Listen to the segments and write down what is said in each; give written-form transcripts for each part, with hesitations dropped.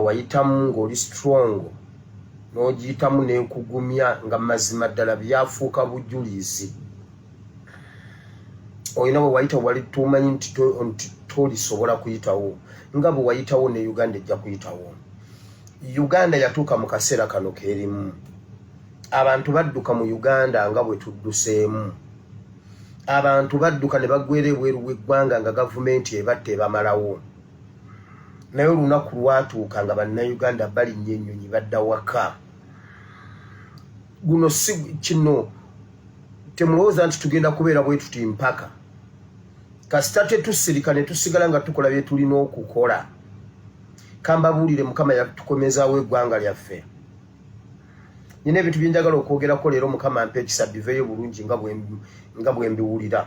wayitamu ng'oli strong n'ogiyitamu n'ekugumya nga mazima ddala byafuuka bujulizi. Olina bwe wayita wali tumanyi nti tolisobola kuyitawo nga bwe wayitawo ne Uganda ejja kuyitawo. Uganda yatuuka mu kaseera kano keerimu. Abantu badduka mu Uganda nga bwe tudduseemu. Abantu badduka ne baggwera ebweru w'eggwanga nga gavumenti ebatte ebamalawo. Naye olunaku lwatuuka nga bannayuganda balinnya ennyonyi badda waka. Guno si kino temulowooza nti tugenda kubeera bwe tuti mpaka. Kasita tetusirika ne tusigala nga tukola bye tulina okukola. Kambabuulire Mukama yatukomezaawo eggwanga lyaffe. Nina ebintu bye njagala okwogerako leero Mukama ampe ekisa biveeyo bulungi nga bwe mbiwulira.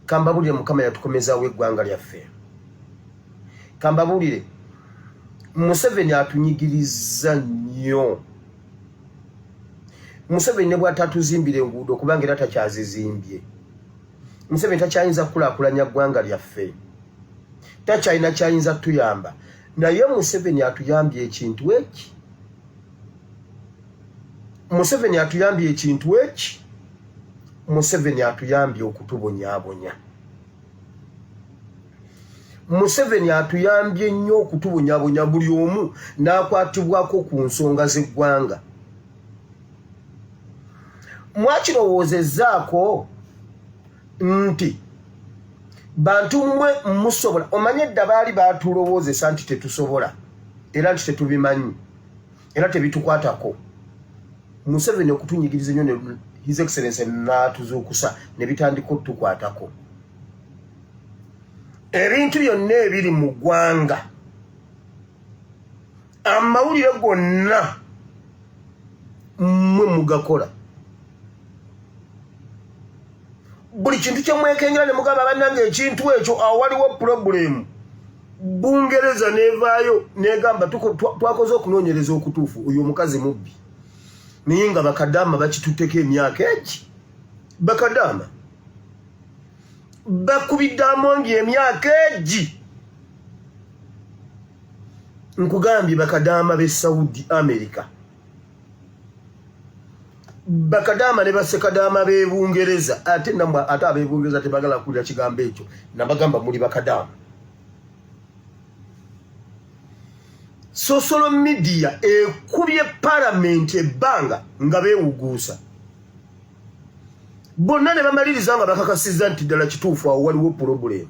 Kambabuulire Mukama yatukomezaawo eggwanga lyaffe. Kambabuulire Museveni atunyigiriza nnyo. Museveni ne bw'atatuzimbira enguudo kubanga era takyazizimbye. Museveni takyayinza kukulaakulanya ggwanga lyaffe. Takyalina kyayinza tuyamba. Naye Museveni atuyambye ekintu eki. Museveni atuyambye ekintu eki. Museveni atuyambye okutubonyaabonya. Museveni atuyambye nnyo okutubonyaabonya buli omu n'akwatibwako ku nsonga z'eggwanga. Mwakirowoozezzaako nti bantu mmwe musobola. Omanye edda baali baatulowoozesa nti tetusobola era nti tetubimanyi era tebitukwatako. Museveni okutunyigiriza nnyo ne His Excellency n'atuzuukusa ne bitandika otukwatako. Ebintu byonna ebiri mu ggwanga, amawulire gonna mmwe mugakola. Buli kintu kye mwekengera ne mugamba bannange ekintu ekyo awo waliwo pulobulemu. Bungereza neevaayo negamba twakoze okunoonyereza okutuufu oyo omukazi mubbi. Naye nga bakadaama bakitutteko emyaka egi. Bakadaama bakubidde amongi emyaka egi. Nkugambye bakadaama b'e Saudi America. Bakadaama ne basekadaama b'e Bungereza. Ate ab'e Bungereza tebagala kulira kigambo ekyo. Nabagamba muli bakadaama. Social media ekubye parliament ebbanga nga beewuguusa. Bonna ne bamaliriza nga bakakasizza nti ddala kituufu awo waliwo pulobulemu.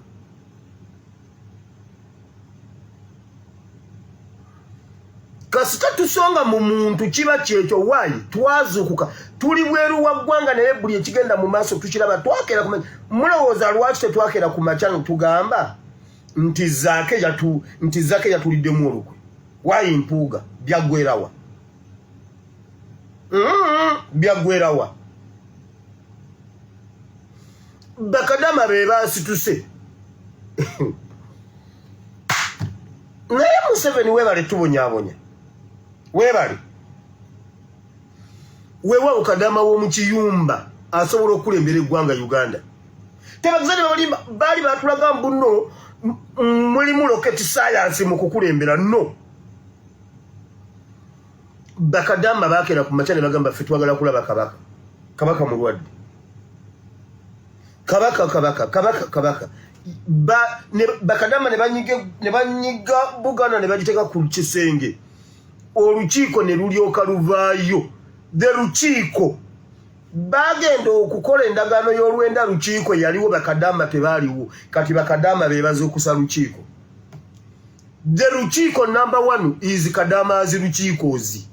Kasita tusonga mu muntu kiba kyekyo waayi twazuukuka. Tuli bweru wa ggwanga naye buli ekigenda mu maaso tukiraba twakeera kumanya. Mulowooza lwaki tetwakeera ku makya tugamba nti Zaake yatuliddemu olukwe. Waayi mpuuga byaggwerawa. Byaggwerawa. Bakadaama be baasituse. Naye Museveni weebale tubonyaabonya. Weebale. Weewaawo kadaama w'omu kiyumba asobola okulembera eggwanga Uganda. Tebagizane baali baatulaga mbuno mulimu rocket science mu kukulembera no. Bakadaama baakera ku makya ne bagamba ffe twagala kulaba kabaka. Kabaka mulwadde. Kabaka. Bakadaama ne banyiga Buganda ne bagiteeka ku kisenge. Olukiiko ne lulyoka luvaayo. The lukiiko bagenda okukola endagaano y'olwenda lukiiko yaliwo bakadaama tebaaliwo. Kati bakadaama be bazuukusa lukiiko. The lukiiko number 1 is Kadaama's lukiikoozi.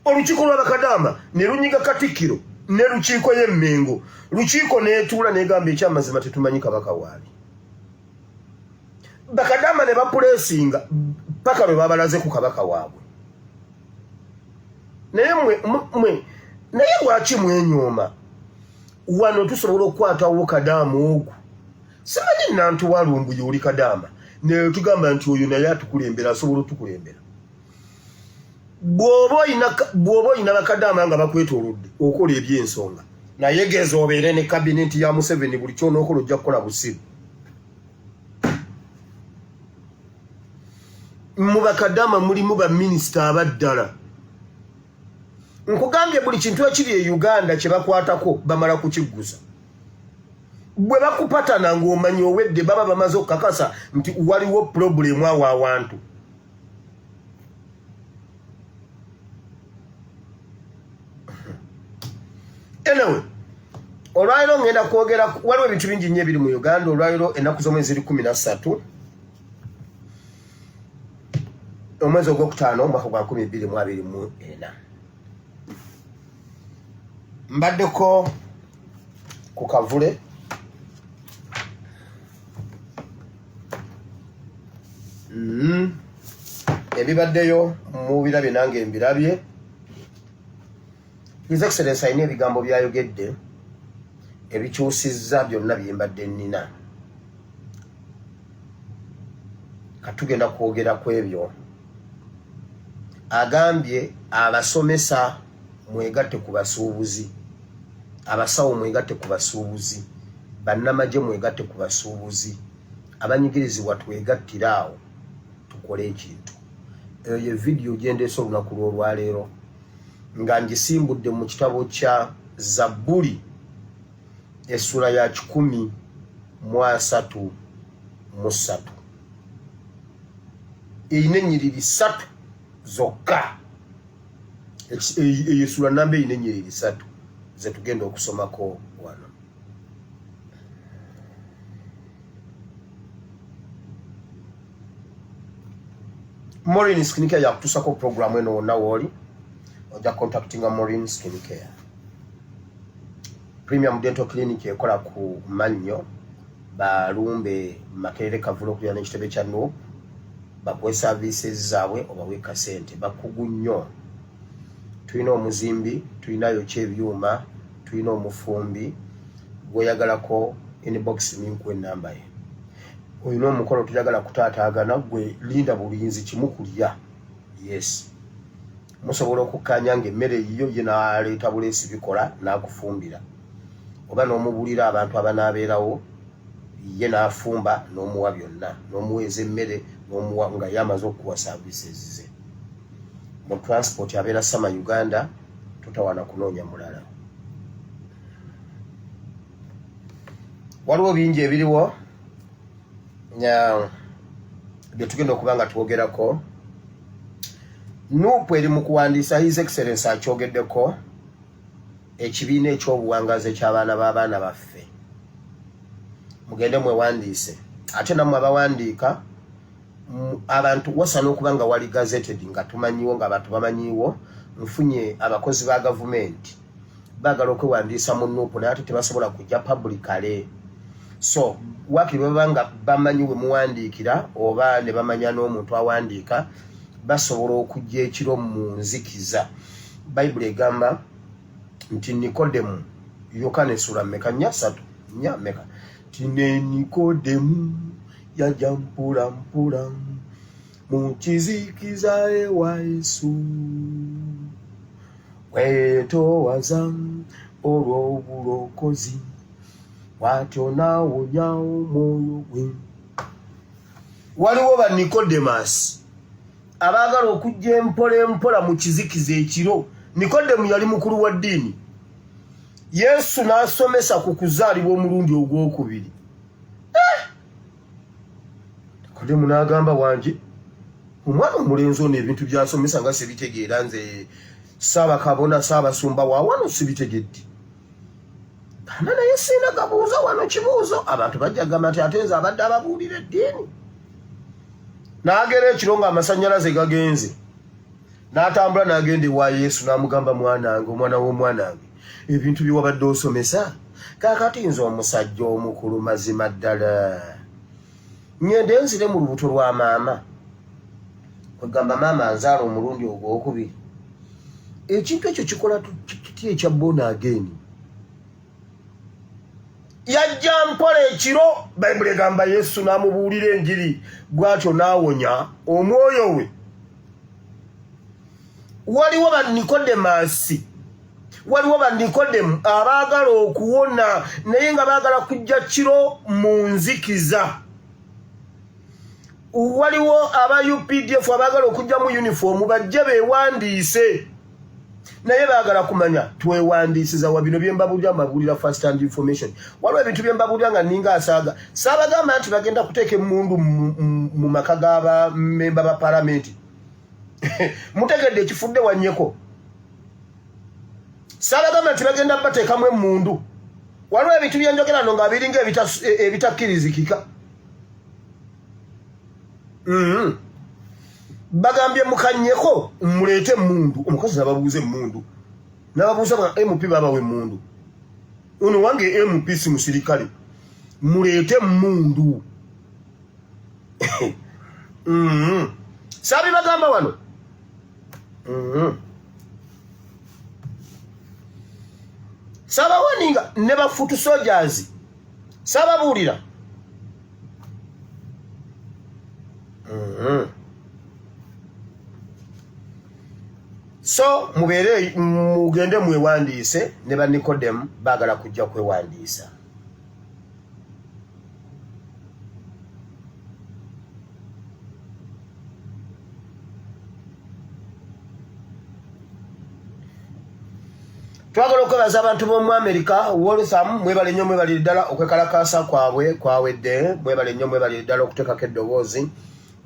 Olukiiko lw'abakadaama ne lunyiga Katikkiro ne lukiiko y'Emmengo. Lukiiko neetuula negamba ekyamazima tetumanyi kabaka waali. Bakadaama ne bapuleesinga paka lwe babalaze ku kabaka waabwe. Naye lwaki mwenyooma? Wano tusobola okukwatawo kadaama ogwo. Simanyi nantu walumbuye oli kadaama. Ne tugamba nti oyo naye atukulembera asobola otukulembera. Bw'oba oyina bakadaama nga bakwetoolodde okola eby'ensonga. Naye geza obeere ne kabineti ya Museveni buli ky'onookola ojja kukola busiru. mu bakadama mulimu ba minister abaddala nkugambye buli kintu ekiri e Uganda kye bakwatako bamala kukiguza bwe bakupatana ng'omanyi owedde baba bamaze okukakasa nti waliwo problemu awo awantu anyway olwairo ngenda kwogera waliwo ebintu bingi nnyo ebiri mu Uganda olwairo ennaku z'omwezi 13 omwezi ogwokutaano omwaka gwa 2024 mbaddeko ku kavule ebibaddeyo mu birabye nange mbirabye His Excellency ayina ebigambo byayogedde ebikyusizza byonna byembadde nnina katugenda kwogera ku ebyo agambye abasomesa mwegatte ku basuubuzi abasawo mwegatte ku basuubuzi bannamagye mwegatte ku basuubuzi abanyigirizibwa twegattiraawo tukole ekintu eyo video gyendeesa olunaku lw'olwaleero nga ngisimbudde mu kitabo kya Zabbuli essula ya 133 eyina ennyiriri 3 zokka eyo essula namba eyina ennyiriri 3 ze tugenda okusomako wano Maureen Skin Care yakutusako programu eno wonna wooli ojja contactinga Maureen Skin Care Premium Dental Clinic ekola ku Mannyo balumbe Makerere Kavulo kulya n'ekitebe kya Nuupu bakuwe services zaabwe obawe kasente bakugu nnyo tulina omuzimbi tulinayo kyebyuma tulina omufumbi gweyagalako inbox minkuwe ennamba ye oyina omukolo tuyagala kutaataagana gwe linda bulinzi kimu kulya yes musobola okukkaanya ng'emmere yiyo ye n'aleeta buleesi bikola n'akufumbira oba n'omubulira abantu abanaabeerawo ye n'afumba n'omuwa byonna n'omuweeza emmere n'omuwa nga yamaze okuwa services ze mu transport abeera sama Uganda tutawana kunoonya mulala waliwo bingi ebiriwo bye tugenda okuba nga twogerako Nuupu eri mu kuwandiisa His Excellency akyogeddeko ekibiina ekyobuwangazi eky'abaana b'abaana baffe mugende mwewandiise ate nammwe abawandiika abantu wasana okuba nga wali gazetted nga tumanyiwo nga abantu bamanyiwo nfunye abakozi ba gavumenti baagala okwewandiisa mu Nuupu naye ate tebasobola kujja publicly so wakiri baba nga bamanyiwe muwandiikira oba ne bamanya n'omuntu awandiika basobola okujja ekiro mu nzikiza Bayibuli egamba nti Nikodemu Yokaana essula mmeka 3 mmeka tine Nikodemu yajja mpula mpula mu kizikiza ewa Yesu weetoowaza olw'obulokozi watyo n'awonya omwoyo gwe waliwo ba Nikodemasi abaagala okujja empola mu kizikiza ekiro Nikodemu yali mukulu wa ddiini Yesu n'asomesa ku kuzaalibwa omulundi ogwokubiri Nikodemu n'agamba wange omwana omulenzi ono ebintu by'asomesa nga sibitegeera nze Ssaabakabona Ssaabasumba wa wano sibitegedde kana naye sina gabuuzo wano kibuuzo abantu bajja gamba nti ate nze abadde ababuulira eddiini n'agera ekiro ng'amasannyalaze gagenze n'atambula n'agenda ewa Yesu n'amugamba mwanange omwana w'omwanange ebintu bye wabadde osomesa kaakati nze omusajja omukulu mazima ddala ngende nzire mu lubuto lwa maama kwegamba maama anzaala omulundi ogwokubiri ekintu ekyo kikola tutya ekya bona ageni yajja mpola ekiro Bayibuli egamba Yesu n'amubuulira enjiri bw'atyo n'awonya omwoyo we waliwo ba Nikodemasi waliwo ba Nikodemu abaagala okuwona naye nga baagala kujja kiro mu nzikiza waliwo aba UPDF abagala okujja mu uniform bajje bewandiise naye baagala kumanya twewandiisiza wa bino byembabulira mabulira first hand information waliwo ebintu byembabulira nga ninga asaaga saabagamba nti bagenda kuteeka emmundu mu maka g'aba memba ba palamenti mutegedde ekifudde wannyeko saabagamba nti bagenda bateekamu emmundu waliwo ebintu byenjogerano nga biringa ebitakkirizikika bagambye mukanyeko muleete emmundu omukazi nababuuza emmundu nababuuza nga MP babawe emmundu ono wange MP si musirikale muleete emmundu saabi bagamba wano sabawaninga ne bafutu soldiers sababuulira so mubere mugende mwewandiise ne ba Nicodem bagala kujja kwewandiisa twagala okwebaza abantu b'omu America Waltham mwebale nnyo mwebale ddala okwekalakaasa kwawedde mwebale nnyo mwebale ddala okuteekako eddoboozi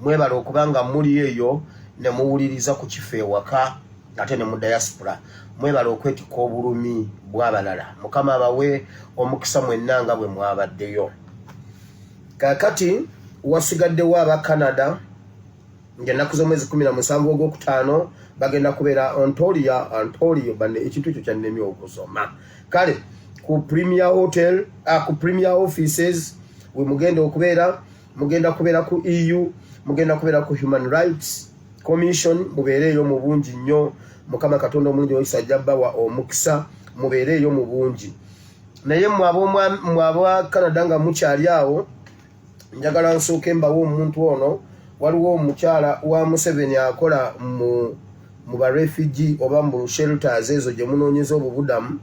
mwebale okubanga muli eyo ne muwuliriza ku kifo ewaka ate ne mu diaspora mwebale okwetika obulumi bw'abalala mukama abawe omukisa mwenna nga bwe mwabaddeyo kakati wasigaddewo aba Canada ng'ennaku z'omwezi 17 ogwokutaano bagenda kubeera Ontario bane ekintu ekyo kyannemye okusoma kale ku Premier Hotel ku Premier Offices we mugenda kubeera ku EU mugenda kubeera ku Human Rights Commission mubeereeyo mu bungi nnyo mukama katonda omulungi oyisa bawa omukisa mubeereeyo mu bungi naye mwaba Canada nga mukyali awo njagala nsooke mbawo omuntu ono waliwo omukyala wa Museveni akola mu ba refugee oba mu shelters ezo gye munoonyeza obubudamu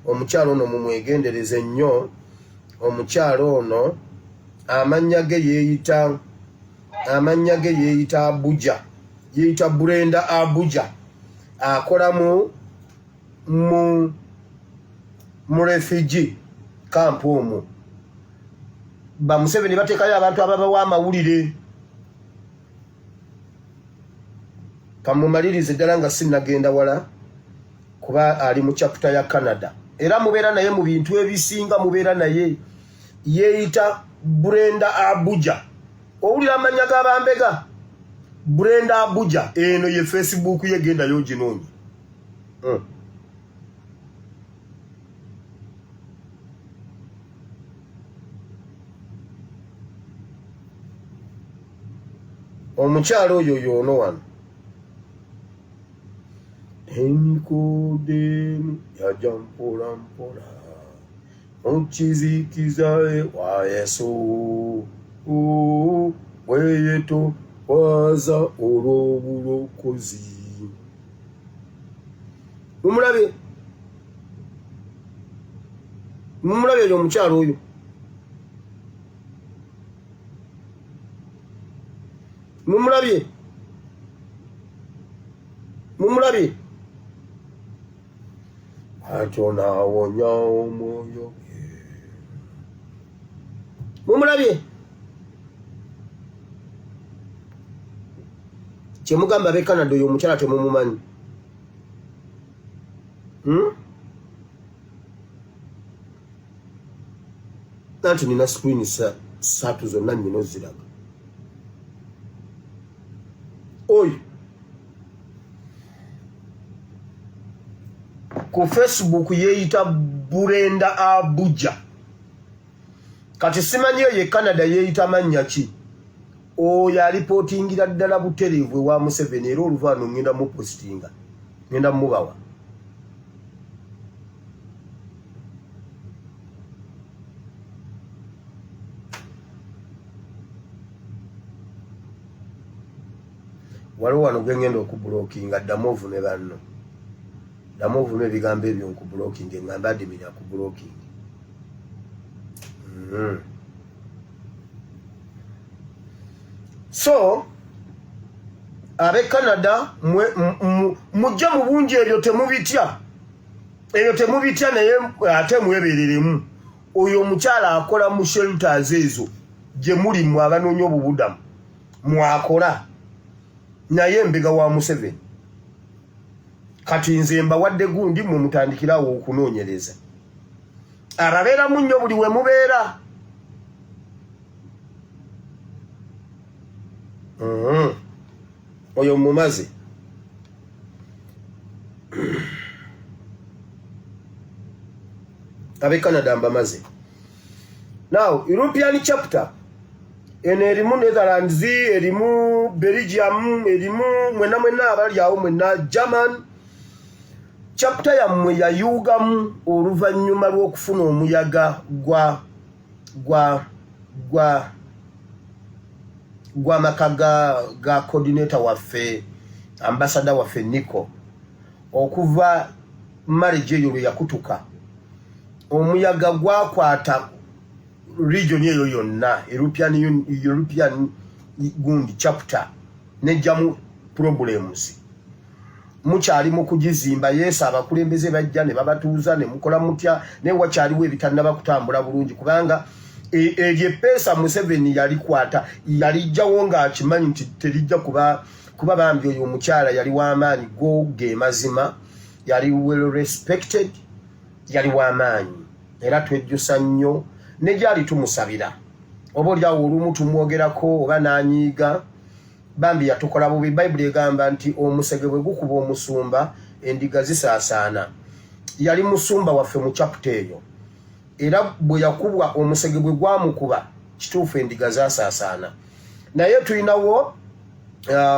omukyala ono mumwegendereze nnyo omukyala ono amannya ge yeeyita Abuja yeeyita Brenda Abuja akola mu refugee camp omwo ba Museveni bateekayo abantu ababawa amawulire kamumalirize ddala nga sinnagenda wala kuba ali mu chapter ya Canada era mubeera naye mu bintu ebisinga mubeera naye yeeyita Brenda Abuja owulira amannya g'abambega Brenda Abuja eno ye Facebook ye genda yo ginoonyi omukyalo oyo yoono wano Nikodemu yaja mpola mpola mukizikiza wa Yesu bweyeto waza olw'obulokozi mumulabye oyo omukyalo oyo mumulabye atyo naawonya omwoyo mumulabye kyemugamba ab'e Canada oyo omukyala temumumanyi nanti nina screen satu zonna nnyina oziraga oyo ku Facebook yeeyita Brenda Abuja kati simanyi ye Canada yeeyita mannya ki oyo alipootingira ddala butereevu wa Museveni era oluvaano ngenda mupostinga ngenda mubawa waliwo wano gwe ngenda okubulookinga ddamu ovume banno ddamu ovume ebigambo ebyo nkubulookinga engamba adimini akubulookinga So abe Canada mujja mu bungi ebyo temubitya naye ate mwebereremu oyo omukyala akola mu shelters ezo gye muli mu abanoonya obubudamu mwakola naye mbega wa Museveni kati nze mbawadde gundi mwe mutandikirawo okunoonyereza ababeeramu nnyo buli we mubeera oyo mumaze abe Canada mbamaze. Now European chapter ene erimu Netherlands, erimu Belgium, erimu mwena abali awo mwena German. Chapter ya mwe ya yugamu oluvannyuma lw'okufuna omuyaga gwa makaga ga coordinator waffe ambassador waffe Nico okuva marriage eyo yakutuka omuyaga gwakwata region eyo yonna European gundi chapter nejjamu problems mukyali mu kugizimba Yesu abakulembeze bajja ne babatuuza ne mukola mutya ne wakyaliwo ebitannaba kutambula bulungi kubanga erye pesa Museveni yalikwata yalijjawo nga akimanyi nti terijja kuba bambi oyo omukyala yali w'amaanyi ge mazima yali well respected yali w'amaanyi era twejjusa nnyo ne gyali tumusabira oba olyawo olumu tumwogerako oba n'anyiiga bambi yatukola bubi. Bible egamba nti omusege bwe gukuba omusumba endiga zisaasaana. Yali musumba waffe mu chapter eyo era bwe yakubwa omusege bwe gwamukuba kituufu endiga zasaasaana. Naye tulinawo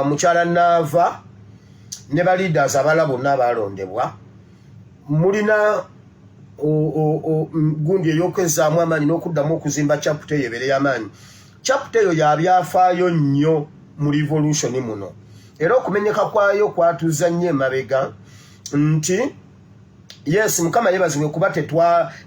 mukyala Nava ne ba leaders abala bonna abalondebwa mulina gundi eyokezaamu amaanyi n'okuddamu okuzimba chapter eyo ebeere y'amaanyi. Chapter eyo yabyafaayo nnyo mu revolution muno era okumenyeka kwayo kwatuza nnyo emabega nti yes mukama yebazibwe kuba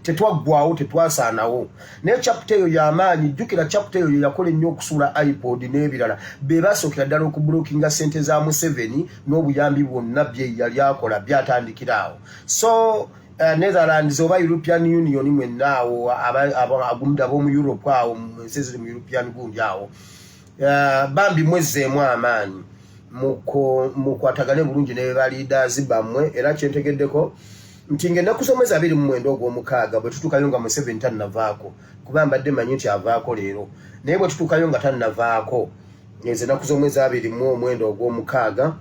tetwaggwawo tetwasaanawo naye chapter eyo y'amaanyi. Jjukira chapter eyo yakola ennyo okusuula iPod n'ebirala be basookera ddala okubulokinga ssente za Museveni n'obuyambi bwonna bye yali akola byatandikiraawo. So Netherlands oba European Union mwenaawo ab'omu Europe awo ensi ziri mu European gundi awo bambi mwezzeemu amaanyi mukwatagane bulungi ne ba leaders bammwe era kyentegeddeko nti ngenda kusomeza 29 ogw'omukaaga bwe tutuukayo nga Museveni tannavaako kuba mbadde manyi nti avaako leero naye bwe tutuukayo nga tannavaako nze nakusomeza 29 ogw'omukaaga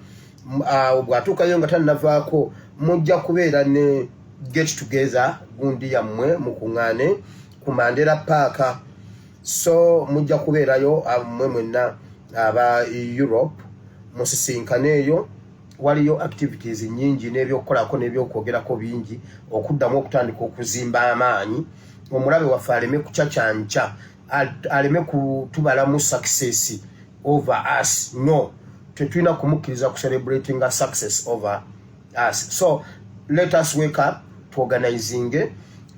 bw'atuukayo nga tannavaako mujja kubeera ne get together gundi yammwe mukuŋŋaane ku Mandela Park. So mujja kubeerayo mmwe mwenna aba Europe musisinkane eyo waliyo activities nyingi n'ebyokukolako n'ebyokwogerako bingi okuddamu okutandika okuzimba amaanyi omulabe waffe aleme kucacyanca aleme kutubalamu success over us. No, tetulina kumukkiriza ku celebrating a success over us. So let us wake up to organizing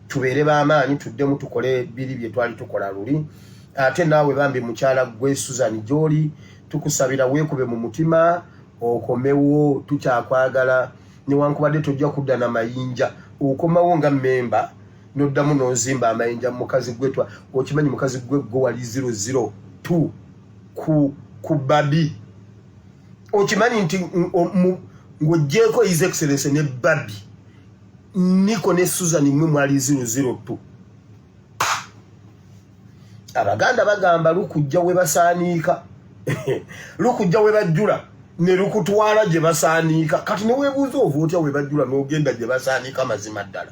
tubeere b'amaanyi tuddemu tukole biri bye twali tukola luli. Ate naawe bambi mukyala gwe Susan Joli tukusabira weekube mu mutima okomewo tukyakwagala newankubadde tojja kudda na mayinja okomawo nga memba noddamu n'ozimba amayinja mukazi gwe okimanyi mukazi gwe wali 002 ku babi okimanyi nti ng'oggyeko His Excellency ne babi Niko ne Susan mwe mwali 002. Abaganda bagamba lukujja we basaaniika lukujja we bajjula ne lukutwala gye basaaniika. Kati ne weebuuza ova otya we bajjula n'ogenda gye basaaniika mazima ddala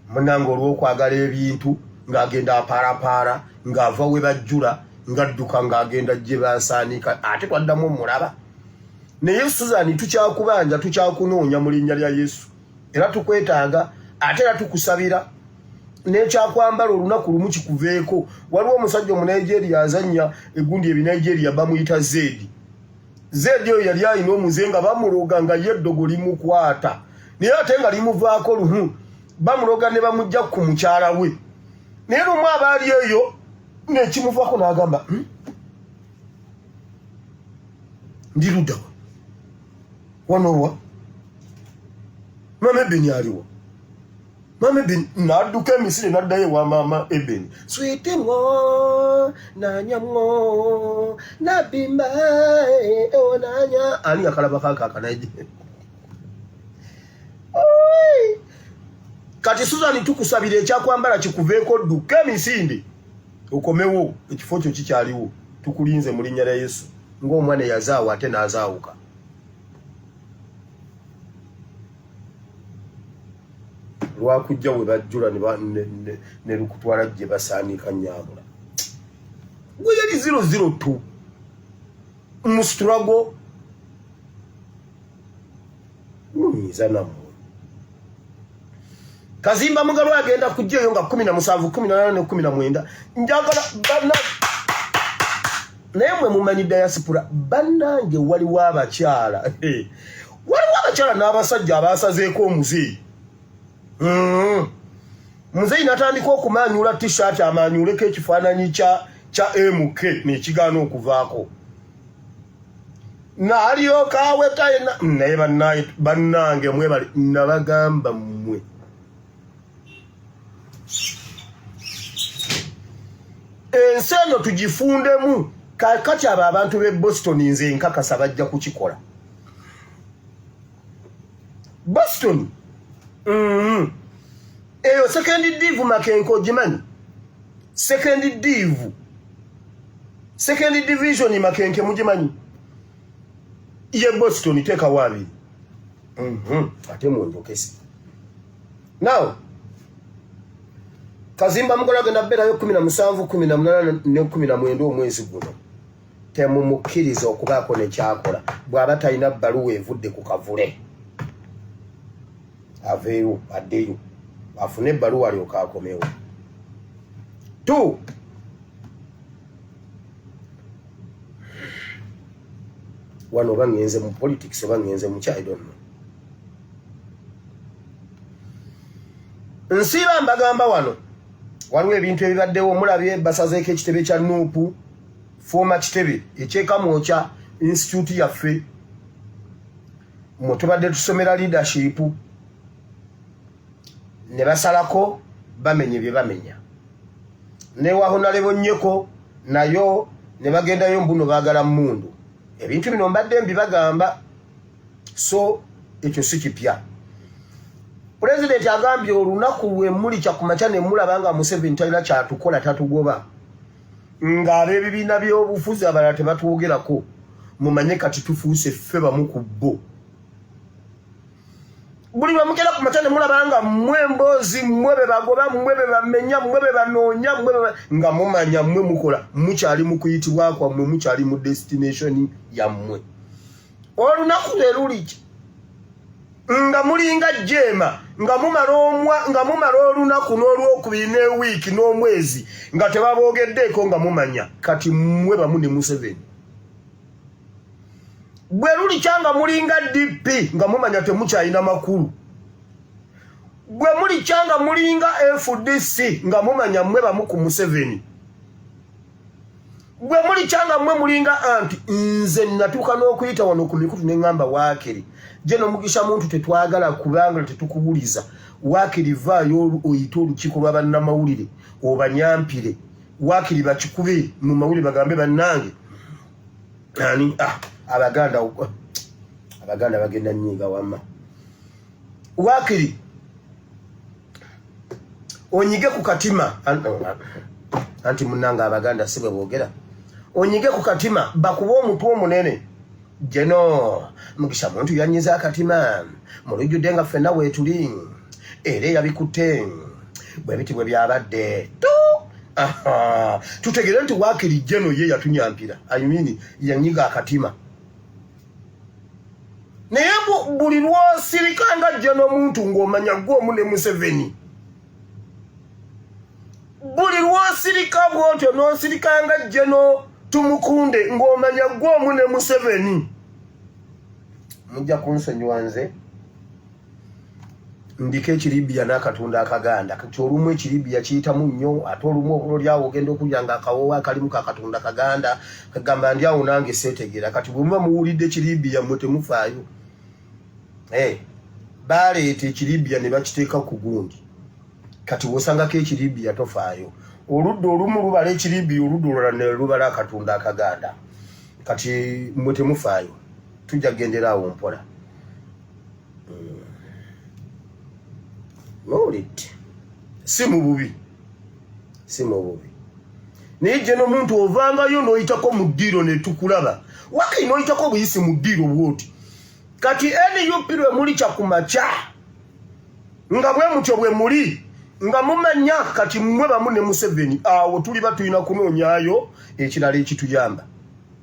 munange olw'okwagala ebintu ng'agenda apaarapaara ng'ava we bajjula ng'adduka ng'agenda gye basaaniika ate twaddamu omulaba. Naye Susan tukyakubanja tukyakunoonya mu linnya lya Yesu era tukwetaaga ate era tukusabira n'ekyakwambala olunaku lumu kikuveeko. Waliwo omusajja Omunigeria azannya egundi ebinigeria bamuyita Zedi oyo yali alina omuze nga bamuloga nga yeddogo limukwata naye ate nga limuvaako lumu bamuloga ne bamujja ku mukyala we naye lumu abaali eyo nekimuvaako n'agamba ndiruda wanowa mama Ebeni aliwo mama Ebeni naduka emisiri naddayo wa mama Ebeni swete mwo nanyamwo nabimba onanya ani akalaba kaka naje kati Susan tukusabira ekyakwambala kikuveeko duka emisinde okomewo ekifo kyo kikyaliwo tukulinze mu linnya lya Yesu ng'omwana yazaawa ate n'azaawuka lwakujja we bajjula ne lukutwala gye basaanika nnyamula gwe yali 002 mu struggle nyiza namwe Kazimba Mugalu agenda kujjayo nga 17 18 ne 19 njagala bana naye mwe mumanyi diaspora bannange waliwo abakyala waliwo abakyala n'abasajja abasazeeko omuzeeyi muzeeyi natandika okumanyula t-shirt amanyuleko ekifaananyi kya MK nekigaana okuvaako n'alyoka aweta naye bannange mwebali nabagamba mmwe ensi eno tugifundemu kati abo abantu b'e Boston nze nkakasa bajja kukikola Boston eyo second div Makenko gimanyi second division Makenke mugimanyi ye Boston teka wabi ate mwondokesi now Kazimba Mugalu agenda berayo 17 18 ne 19 omwezi guno temumukkiriza okubaako ne kyakola bw'aba talina bbaluwa evudde ku kavule aveeyo addeyo afune ebbaluwa alyoka akomewo 2 wano bangenze mu politics bangenze mu I don't know nsiba mbagamba wano waliwo ebintu ebibaddewo mulabye basazeeko ekitebe kya Nuupu former kitebe ekyekamwokya institute yaffe mwe tubadde tusomera leadership ne basalako bamenye bye bamenya ne wahonalebo nnyeko nayo ne bagendayo mbuno baagala mmundu ebintu bino mbadde mbibagamba so ekyo si kipya President agambye olunaku lwe muli kya kumakya ne mulabanga Museveni talina kyatukola tatugoba nga ab'ebibiina by'obufuzi abalala tebatwogerako mumanye kati tufuuse ffe bamu ku bo buli lwe mugenda kumakya ne mulabanga mmwe mboozi mmwe be bagoba mmwe be bamenya mmwe be banoonya mmwe nga mumanya mmwe mukola mukyali mu kuyitibwa kwammwe mukyali mu destination yammwe olunaku lwe luli nga mulinga jema nga mumala olunaku n'olwokubiri n'ewiiki n'omwezi nga tebabogeddeeko nga mumanya kati mmwe bamu ne Museveni bwe luli kyanga mulinga DP nga mumanya temukyalina makulu bwe muli kyanga mulinga FDC nga mumanya mmwe bamu ku Museveni bwe muli kyanga mmwe mulinga anti nze natuuka n'okuyita wano ku mikutu ne ngamba Waakiri jeno mugisha muntu tetwagala kubanga tetukubuliza Waakiri vaayo oyita olukiiko lw'abannamawulire obanyampire Waakiri bakikube mu mawulire bagambe bannange ani abaganda bagenda nnyiga wamma Waakiri onyige ku katima anti munnanga abaganda si bwe boogera onyige ku katima bakuba omutwe omunene jeno mugisha muntu yanyiza akatima mulujjudde nga ffenna weetuli era yabikutte bwe biti bwe byabadde tutegere nti Waakiri jeno ye yatunyampira yanyiga akatima naye buli lwosirikanga jeno muntu ng'omanya gw'omu ne Museveni buli lwosirika bwotyo n'osirikanga jeno tumukunde ng'omanya gw'omu ne Museveni mujja kunsonyiwa nze ndika ekiribya n'akatunda akaganda kati olumu ekiribya kiyitamu nnyo ate olumu olyawo ogenda okulya nga akawowa akalimu kakatunda kaganda kagamba ndi awo nange seetegeera kati bwe muba muwulidde ekiribya mmwe temufaayo baleeta ekiribya ne bakiteeka ku gundi kati bw'osangako ekiribya tofaayo oludda olumu lubala ekiribya oludda olulala ne lubala akatunda akaganda kati mmwe temufaayo tujja kugendera awo mpola Nolit. Simu bubi. Naye gye n'omuntu ovangayo n'oyitako mu ddiiro ne tukulaba. Waki n'oyitako buyisi mu ddiiro bw'oti. Kati NUP lwe muli kyakumakya. Nga bwe mutyo bwe muli. Nga mumanya kati mmwe bamu ne Museveni. Awo tuli batulina kunoonyaayo ekirala ekituyamba.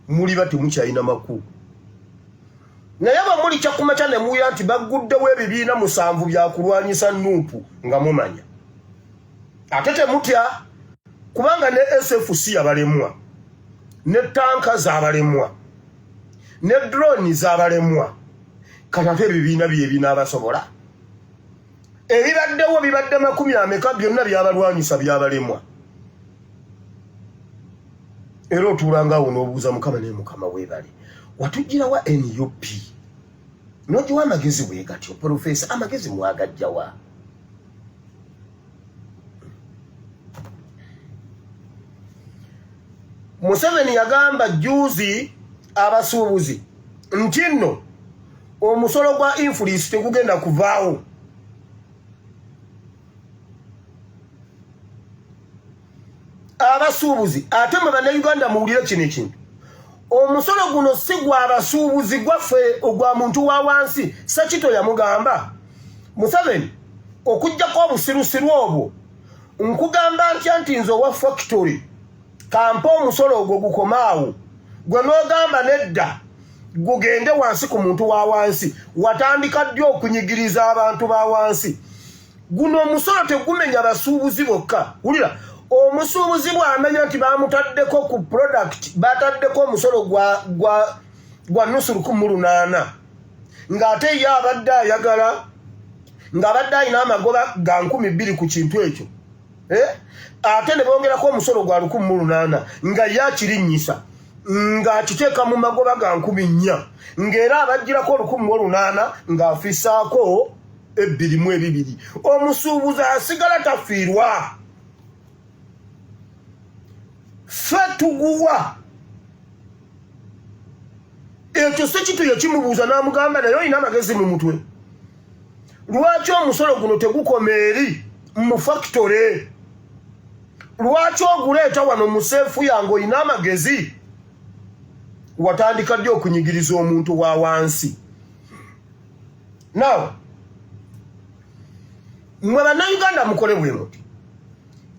Muli temukyalina makulu. Naye bamuli kyakumakya ne muya nti bagguddewo ebibiina 7 byakulwanyisa Nuupu nga mumanya. Ate temutya kubanga ne SFC yabalemwa, ne tanka z'abalemwa, ne drone z'abalemwa. Kati ate ebibiina bye binaabasobola. Ebibaddewo bibadde 10 byonna byabalwanyisa byabalemwa. Era otuulanga awo n'obuuza Mukama ne Mukama weebale. Watujira wa NUP nojiwa amagezi bwe gatyo professor amagezi mwagajjawa Museveni yagamba juzi abasuubuzi nti nno omusolo gwa influence tegugenda kuvaawo abasuubuzi ate mu Bannayuganda muwulire kino ekintu omusolo guno si gwa abasuubuzi gwaffe ogwa muntu wa wansi Sakito yamugamba Museveni okujjako obusirusiru obwo nkugamba ntya nti nze owa factory kampa omusolo ogwo gukomaawo gwe n'ogamba nedda gugende wansi ku muntu wa wansi watandika ddi okunyigiriza abantu ba wansi guno omusolo tegumenya basuubuzi bokka wulira omusuubuzi bw'amanya nti bamutaddeko ku product bataddeko omusolo gwa nusu 18 ng'ate ye abadde ayagala ng'abadde alina amagoba ga 2000 ku kintu ekyo ate ne bongerako omusolo gwa 18 nga ye akirinnyisa ng'akiteeka mu magoba ga 4,000 ng'era abajjirako 18 ng'afisaako 2,200 omusuubuzi asigala tafiirwa Fatuguwa ekyo Sakito yakimubuuza n'amugamba naye olina amagezi mu mutwe lwaki omusolo guno tegukoma eri mu factory lwaki oguleeta wano mu seefu yange olina amagezi watandika ddi okunyigiriza omuntu wa wansi now mwe Bannayuganda mukole bwe muti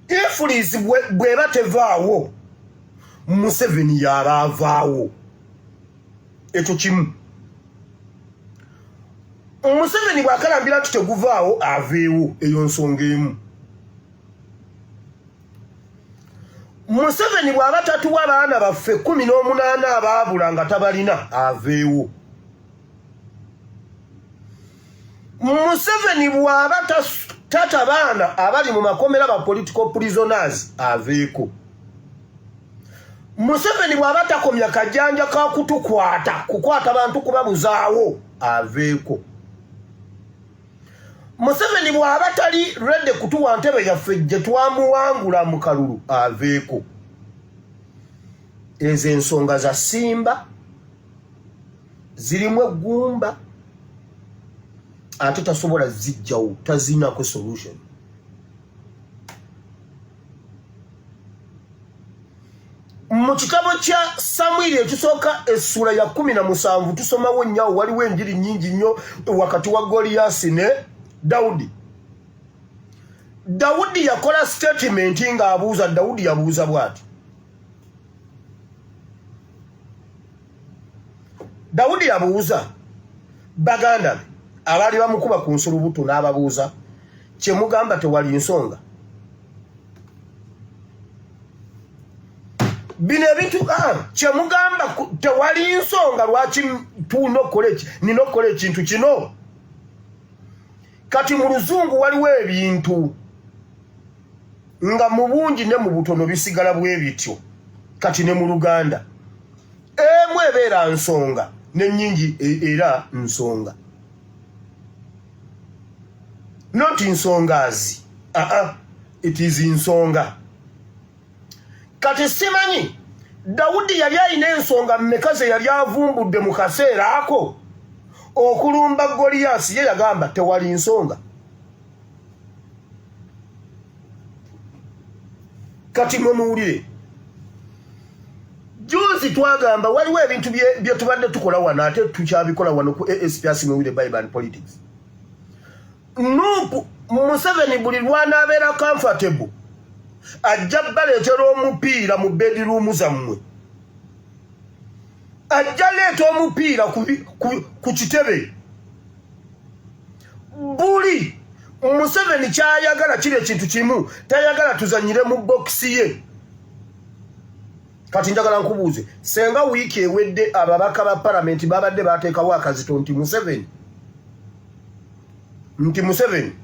influence bweba tevaawo Museveni yaba avaawo ekyo kimu Museveni bw'akalambira nti teguvaawo aveewo eyo nsonga emu Museveni bw'aba tatuwa abaana baffe 18 abaabula nga tabalina aveewo Museveni bw'aba tatabaana abali mu makomera ba political prisoners aveeko Museveni bw'aba takomya kajjanja ka kukwata bantu kubabuzaawo aveeko Museveni bw'aba tali ready kutuwa ntebe yaffe gye twamuwangula mu kalulu aveeko ezo ensonga za Simba zirimu eggumba ate tasobola zijjawo tazinako solution mu kitabo kya Samwiri ekisooka essula ya 17 tusomawo nnyawo waliwo enjiri nnyingi nnyo wakati wa Goliath ne Dawudi yakola statement ng'abuuza Dawudi yabuuza bw'ati Dawudi yabuuza baganda be abaali bamukuba ku nsulubuto n'ababuuza kye mugamba tewali nsonga bino ebintu kye mugamba tewali nsonga lwaki nina okukola ekintu kino kati mu luzungu waliwo ebintu nga mu bungi ne mu butono bisigala bwe bityo kati ne mu Luganda emu ebeera nsonga n'ennyingi era nsonga not nsongazi it is nsonga kati simanyi Dawudi yali alina ensonga mmeka ze yali avumbudde mu kaseera ako okulumba Goliath ye yagamba tewali nsonga kati muwulire juzi twagamba waliwo ebintu bye tubadde tukola wano ate tukyabikola wano ku ASPS Mawulire Bible and Politics Nuupu Museveni buli lwana abeera comfortable ajja baleetera omupiira mu bedroom zammwe ajja leeta omupiira ku kitebe buli Museveni kyayagala kiri ekintu kimu tayagala tuzanyire mu boxi ye kati njagala nkubuuze senga wiiki ewedde ababaka ba parliament babadde bateekawo akazito nti Museveni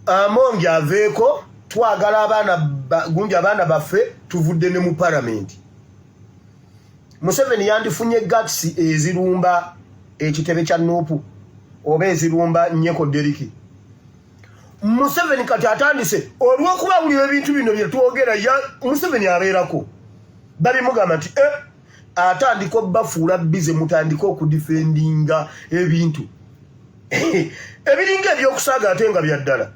amongi aveeko twagala abaana baffe tuvudde ne mu parliament Museveni yandifunye guts ezirumba ekitebe kya Nuupu oba ezirumba Nyeko Deriki Museveni kati atandise olw'okubawulira ebintu bino bye twogera Museveni abeerako babimugamba nti atandika obbafuula bize mutandika okudifendinga ebintu ebiringa ebyokusaaga ate nga bya ddala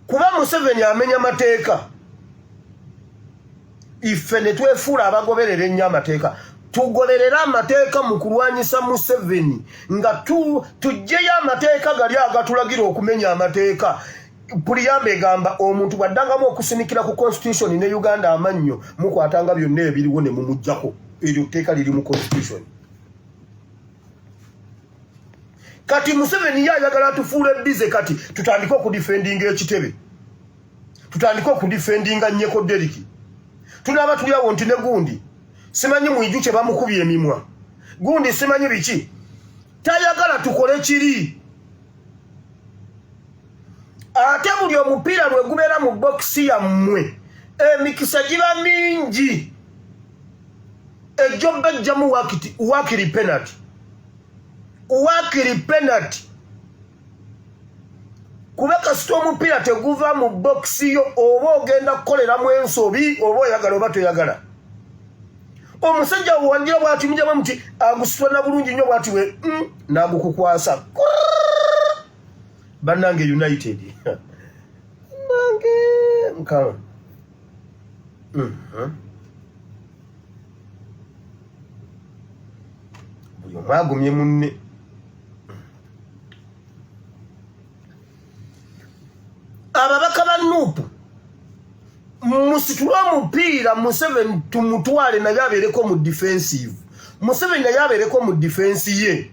kuba Museveni amenya mateeka ife ne twefuula abagoberera ennyo amateeka tugoberera amateeka mu kulwanyisa Museveni nga tuggyeyo amateeka gali agatulagira okumenya amateeka Puliyambe egamba omuntu bwaddangamu okusinikira ku constitution ne Uganda amannyo mukwatanga byonna ebiriwo ne mumuggyako eryo tteeka liri mu constitution kati Museveni yayagala tufuule bize kati tutandike okudifendinga ekitebe tutandike okudifendinga Nyeko Deriki tunaba tuliawo nti ne gundi simanyi mwiju kye bamukubye emimwa gundi simanyi biki tayagala tukole kiri ate buli omupiira lwe gubeera mu boxi yammwe emikisa giba mingi ejjo bajjamu wakiri penalty kuba kasita omupiira teguva mu boxi yo oba ogenda kukoleramu ensobi oba oyagala oba toyagala omusajja wandira bwati mujamu muti agusitwa na bulungi nnyo bwati we nagukukwasa bannange United nange nkama buli omwagumye munne ababaka ba Nuupu musitula omupiira Museveni tumutwale naye abeereko mu defensive Museveni naye abeereko mu defense ye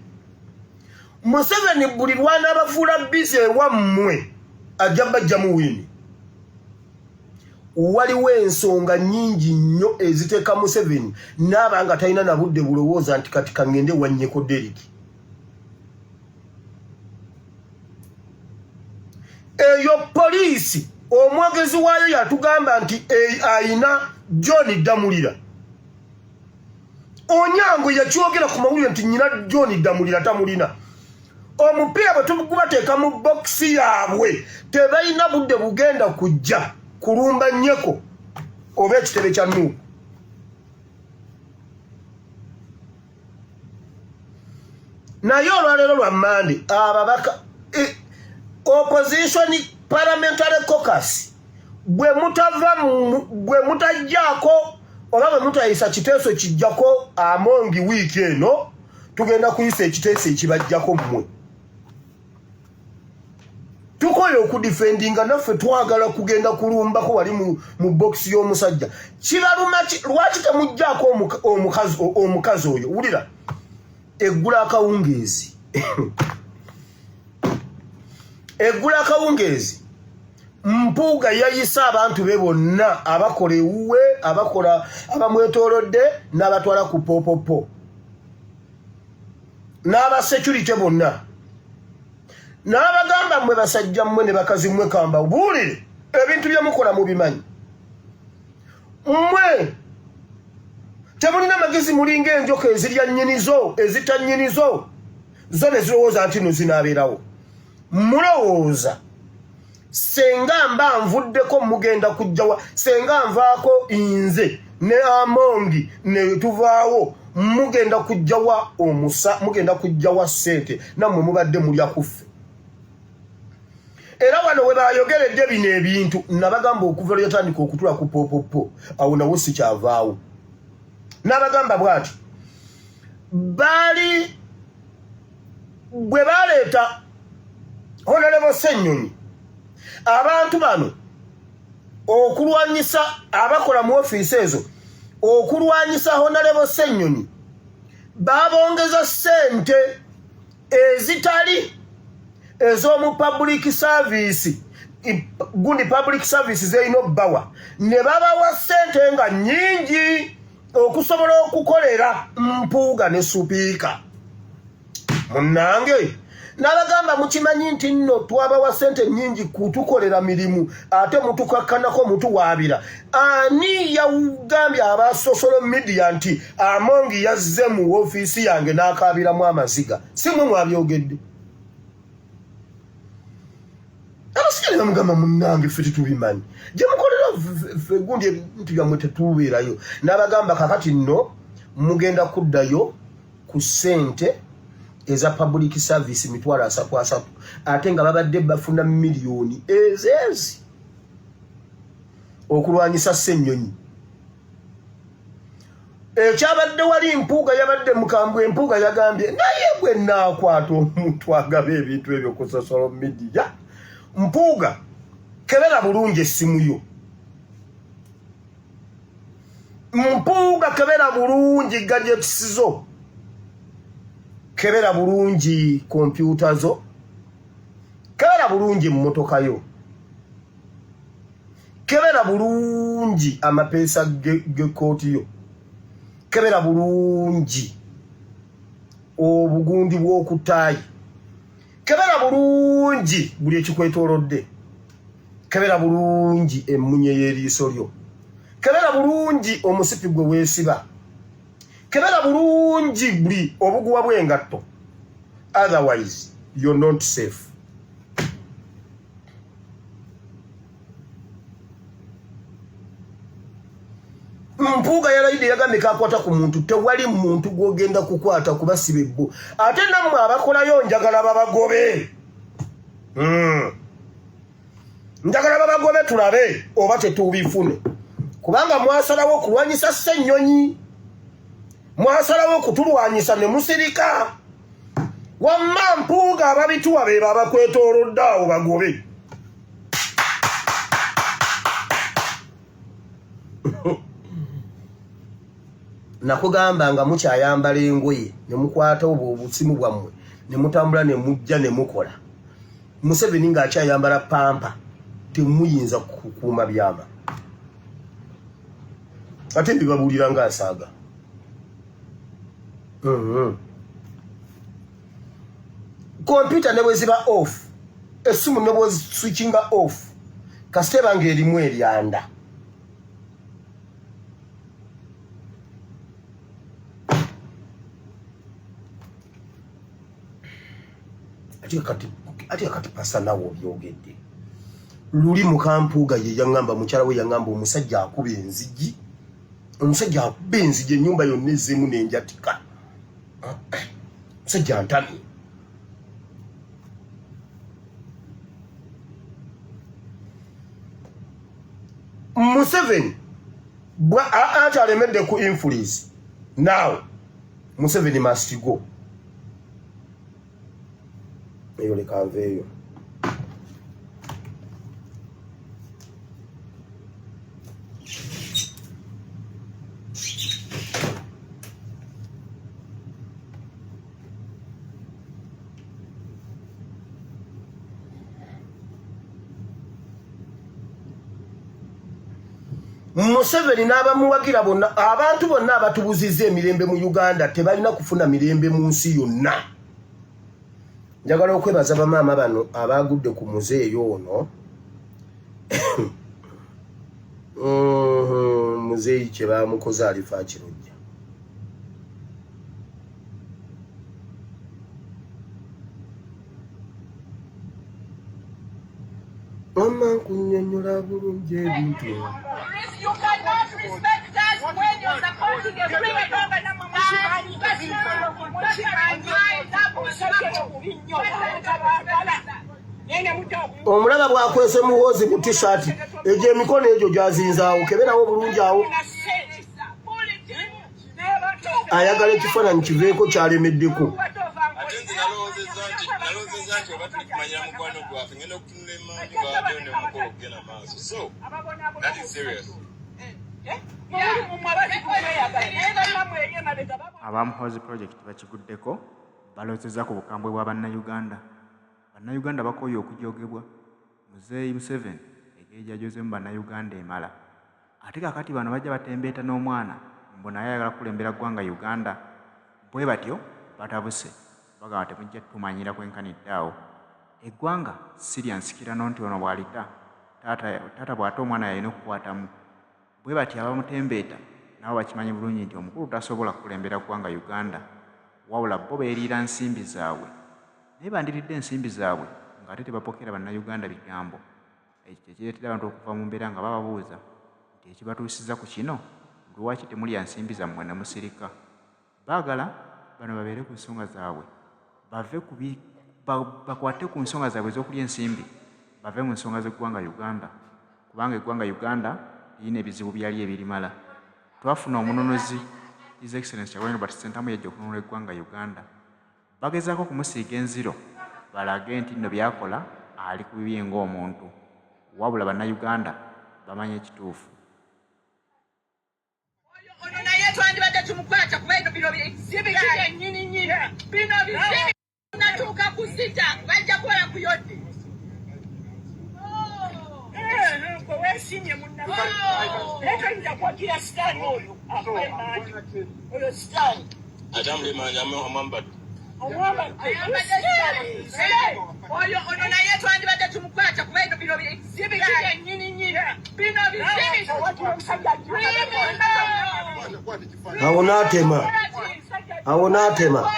Museveni buli lwana abafuula bize wammwe ajja bajjamu wini waliwo ensonga nnyingi nnyo eziteeka Museveni n'abanga talina na budde bulowooza nti kati kangende wa Nyeko Deriki eyo poliisi omwogezi waayo yatugamba nti ayina John Damulira Onyango yakyogera ku mawulire nti nyina John Damulira tamulina omupiira bwe tugubateeka mu boxi yaabwe tebalina budde bugenda kujja kulumba Nyeko oba ekitebe kya Nuupu naye olwaleero lwa Mande ababaka opposition parliamentary caucus bwe mutajjaako oba bwe mutayisa kiteeso kijjako amongi wiiki eno tugenda kuyisa ekiteeso ekibajjako mmwe tukoye okudifendinga naffe twagala kugenda kulumbako wali mu boxi y'omusajja kibaluma lwaki temugjaako omukazi oyo wulira eggula akawungeezi Mpuuga yayisa abantu be bonna abakola ewuwe abakola abamwetoolodde n'abatwala ku popopo n'abasecurity bonna n'abagamba mmwe basajja mmwe ne bakazi mmwe kamba buulire ebintu bye mukola mubimanyi mmwe temulina magezi mulinga enjoka ezirya nnyinizo ezitannyinizo zo ne zirowooza nti no zinaabeerawo mulowooza senga mba nvuddeko mugenda kujjawa senga nvaako inze ne Amongi ne tuvaawo mugenda kujjawa omusa mugenda kujjawa ssente nammwe mubadde mulya kuffe era wano we bayogeredde bino ebintu nabagamba okuva lyotandika okutula ku popopo awo nawo sikyavaawo n'abagamba bwati baali bwe baleeta Honorable Ssenyonyi abantu bano okulwanyisa abakola mu ofiisi ezo okulwanyisa Honorable Ssenyonyi babongeza ssente ezitali ez'omu public service gundi public service zeyina obbawa ne babawa ssente nga nnyingi okusobola okukolera Mpuuga ne Supiika munnange n'abagamba mukimanyi nti nno twabawa ssente nnyingi kutukolera mirimu ate mutukakkanako mutuwaabira ani yagambye aba social media nti Amongi yazze mu ofiisi yange n'akaabiramu amaziga si mwe mwabyogedde abasigale bamugamba munnange ffe tetubimanyi gye mukolera ffe gundi ebintu byammwe tetubeerayo n'abagamba kakati nno mugenda kuddayo ku ssente eza public service mitwalo 3 ate nga babadde bafuna miliyoni ezezi okulwanyisa Ssenyonyi ekyabadde wali Mpuuga yabadde mukambwe Mpuuga yagambye naye bwe naakwata omuntu agaba ebintu ebyo ku social media Mpuuga kebera bulungi essimu yo Mpuuga kebera bulungi gadgets zo kebera bulungi kompyuta zo kebera bulungi mmotoka yo kebera bulungi amapeesa gekooti yo kebera bulungi obugundi bw'okutaayi kebera bulungi buli ekikwetoolodde kebera bulungi emmunye y'eriiso lyo kebera bulungi omusipi gwe weesiba kebera bulungi buli obuguwa bw'engatto otherwise you're not safe Mpuuga yalayidde yagambye kakwata ku muntu tewali muntu gwogenda kukwata kubasiba ebbo ate nammwe abakolayo njagala babagobe njagala babagobe tulabe oba tetubifune kubanga mwasalawo okulwanyisa Ssenyonyi mwasalawo okutulwanyisa ne musirika wamma Mpuuga ababituwa be babakwetoolodde awo bagobe nakugamba nga mukyayambala engoye ne mukwata obwo obusimu bwammwe ne mutambula ne mujja ne mukola Museveni ng'akyayambala pampa temuyinza kukuuma byama ate bibabuulira ng'asaaga kompyuta ne bwe ziba off essimu ne bwe switchinga off kasite bange erimu eryanda ati kati pasa nawo byogedde luli mukampuuga ye yangamba mukyala we yangamba omusajja akuba enzigi omusajja akuba enzigi ennyumba yonna ezeemu n'enjatika omusajja ntami Museveni anti alemedde ku influence now Museveni must go eyo lekanveeyo Museveni n'abamuwagira bonna abantu bonna abatubuzizza emirembe mu Uganda tebalina kufuna mirembe mu nsi yonna. Njagala okwebaza bamaama bano abagudde ku muzeeyo ono muzeeyi kye bamukoze alifa akirojja. Mama kunnyonnyola bulungi ebintu. You cannot respect us when you're supporting a free Omulaba bwakwese muwozi ku t-shirt egyo emikono egyo gyazinzaawo kebe nawo bulungi awo. Ayagala ekifaananyi kiveeko kyalemeddeko. Abamuhozi project bakiguddeko balozeza ku bukambwe bwa bannayuganda. Bannayuganda bakoye okujogebwa Muzeeyi Museveni egeja joze mu bannayuganda emala. Ate kakati bano bajja batembeeta n'omwana mbona ayagala kulembera ggwanga Uganda. Bwe batyo batabuse bagamba temujja tumanyira kwenkaniddeawo. Eggwanga siryansikira nonti ono bw'alita taata bw'ate omwana yalina okukwatamu. Bwe batyo abamutembeeta nabo bakimanyi bulungi nti omukulu tasobola kulembera ggwanga Uganda wabula bo beeriira nsimbi zaabwe. Naye bandiridde ensimbi zaabwe ng'ate tebapokera bannayuganda bigambo. Ekyo kireetera abantu okuva mu mbeera nga bababuuza nti ekibatuusiza ku kino lwaki temulya nsimbi zammwe ne musirika. Baagala bano babeere ku nsonga zaabwe bave bakwate ku nsonga zaabwe ez'okulya ensimbi bave mu nsonga z'eggwanga Uganda kubanga eggwanga Uganda lirina ebizibu byali ebirimala. Twafuna omunonozi His Excellency Kyagulanyi Robert Ssentamu yajja okununula eggwanga Uganda. Bagezaako kumusiiga enziro balage nti nno byakola ali ku bibye ng'omuntu wabula bannayuganda bamanye ekituufu. Ono naye twandibadde tumukwata kuba eno bino bizibi byennyini bino bizibi natuuka ku sita bajja kuwala ku yodde. Weesimye munnaba naye toyinza kwagira sitaani oyo akwemaani oyo sitaani oyo ono naye twandibadde tumukwata kuba eno bino bizibi byennyini bino bizibi Awo n'atema. Awo n'atema.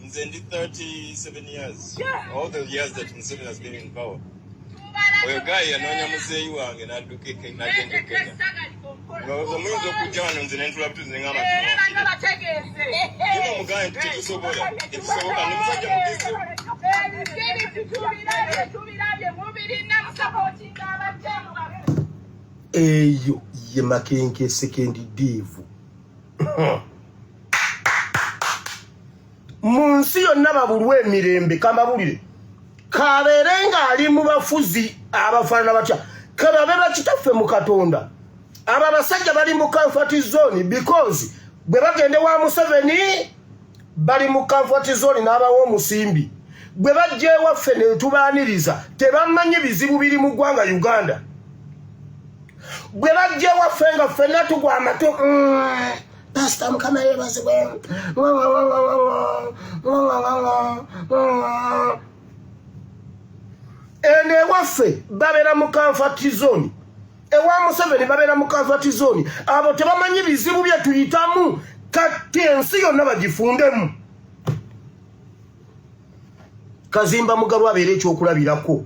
Nze ndi 37 years. All the years that Museveni has been in power. Oyo guy yanoonya muzeeyi wange n'adduka n'agenda Kenya. Omuyinza okujja wano nze ne ntula butuzi ne ngamba kino omugaye nti tetusobola ni musajja mugezi. Eyo ye Makenke sekendi divu. Munsi yonna babulwa emirembe kamabulire kabeere ng'ali mu bafuzi abafaanana batya kababe bakitaffe mu Katonda. Abo abasajja bali mu comfort zone because bwe bagende wa Museveni bali mu comfort zone n'abawo omusimbi. Bwe bajja ewaffe ne tubaaniriza tebamanyi bizibu biri mu ggwanga Uganda. Bwe bajja ewaffe nga ffenna tugwa amato Pastor Mukama yeebazibwe. Ene ewaffe babeera mu comfort zone. Ewa Museveni babeera mu comfort zone. Abo tebamanyi bizibu bye tuyitamu kati ensi yonna bagifundemu. Kazimba Mugalu abeera ekyokulabirako.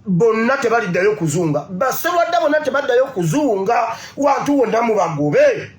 Bonna tebaliddayo kuzunga. Baserwadda bonna tebaddayo kuzunga. Wantu wonna mu bagobe.